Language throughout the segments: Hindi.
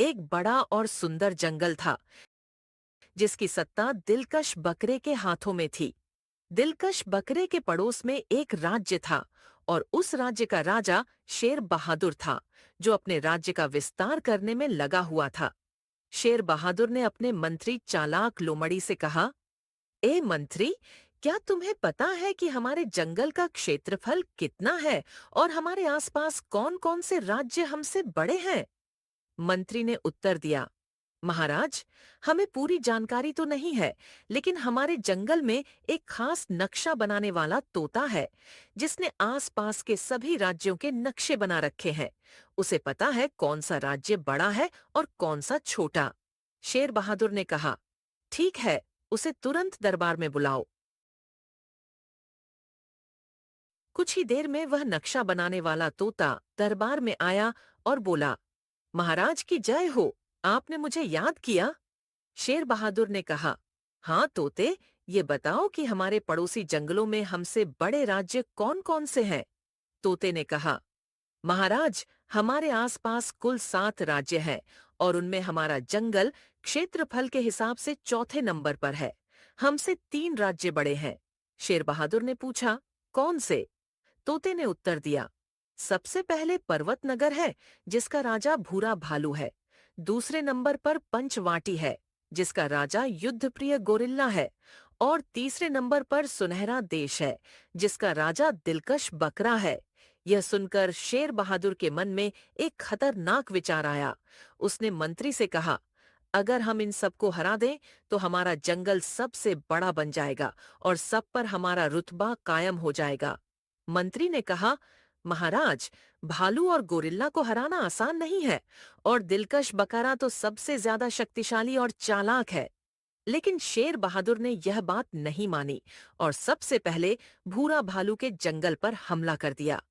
एक बड़ा और सुंदर जंगल था जिसकी सत्ता दिलकश बकरे के हाथों में थी। दिलकश बकरे के पड़ोस में एक राज्य था और उस राज्य का राजा शेर बहादुर था, जो अपने राज्य का विस्तार करने में लगा हुआ था। शेर बहादुर ने अपने मंत्री चालाक लोमड़ी से कहा, ए मंत्री, क्या तुम्हें पता है कि हमारे जंगल का क्षेत्रफल कितना है और हमारे आसपास कौन-कौन से राज्य हमसे बड़े हैं? मंत्री ने उत्तर दिया, महाराज, हमें पूरी जानकारी तो नहीं है, लेकिन हमारे जंगल में एक खास नक्शा बनाने वाला तोता है, जिसने आसपास के सभी राज्यों के नक्शे बना रखे हैं। उसे पता है कौन सा राज्य बड़ा है और कौन सा छोटा। शेर बहादुर ने कहा, ठीक है, उसे तुरंत दरबार में बुलाओ। कुछ ही देर में वह नक्शा बनाने वाला तोता दरबार में आया और बोला, महाराज की जय हो, आपने मुझे याद किया। शेर बहादुर ने कहा, हाँ तोते, ये बताओ कि हमारे पड़ोसी जंगलों में हमसे बड़े राज्य कौन-कौन से हैं? तोते ने कहा, महाराज, हमारे आसपास कुल 7 राज्य हैं और उनमें हमारा जंगल क्षेत्रफल के हिसाब से चौथे नंबर पर है। हमसे 3 राज्य बड़े हैं। शेर बहादुर ने पूछा, कौन से? तोते ने उत्तर दिया, सबसे पहले पर्वतनगर है, जिसका राजा भूरा भालू है। दूसरे नंबर पर पंचवाटी है, जिसका राजा युद्धप्रिय गोरिल्ला है। और तीसरे नंबर पर सुनहरा देश है, जिसका राजा दिलकश बकरा है। यह सुनकर शेर बहादुर के मन में एक खतरनाक विचार आया। उसने मंत्री से कहा, अगर हम इन सबको हरा दें तो हमारा जंगल सबसे बड़ा बन जाएगा और सब पर हमारा रुतबा कायम हो जाएगा। मंत्री ने कहा, महाराज, भालू और गोरिल्ला को हराना आसान नहीं है और दिलकश बकरा तो सबसे ज्यादा शक्तिशाली और चालाक है। लेकिन शेर बहादुर ने यह बात नहीं मानी और सबसे पहले भूरा भालू के जंगल पर हमला कर दिया।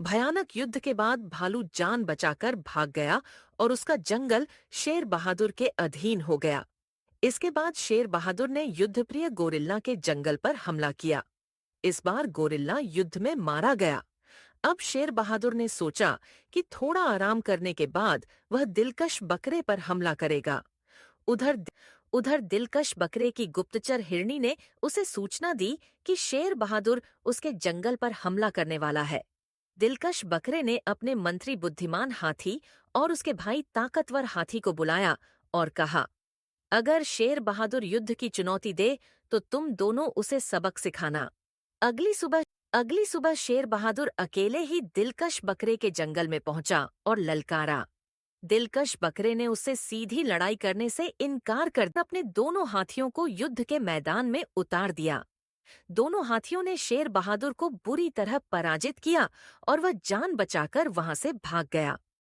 भयानक युद्ध के बाद भालू जान बचाकर भाग गया और उसका जंगल शेर बहादुर के अधीन हो गया। इसके बाद शेर बहादुर ने युद्धप्रिय गोरिल्ला के जंगल पर हमला किया। इस बार गोरिल्ला युद्ध में मारा गया। अब शेर बहादुर ने सोचा कि थोड़ा आराम करने के बाद वह दिलकश बकरे पर हमला करेगा। उधर उधर दिलकश बकरे की गुप्तचर हिरनी ने उसे सूचना दी कि शेर बहादुर उसके जंगल पर हमला करने वाला है। दिलकश बकरे ने अपने मंत्री बुद्धिमान हाथी और उसके भाई ताकतवर हाथी को बुलाया और कहा, अगर शेर बहादुर युद्ध की चुनौती दे तो तुम दोनों उसे सबक सिखाना। अगली सुबह अगली सुबह शेर बहादुर अकेले ही दिलकश बकरे के जंगल में पहुंचा और ललकारा। दिलकश बकरे ने उससे सीधी लड़ाई करने से इनकार कर अपने दोनों हाथियों को युद्ध के मैदान में उतार दिया। दोनों हाथियों ने शेर बहादुर को बुरी तरह पराजित किया और वह जान बचाकर वहां से भाग गया।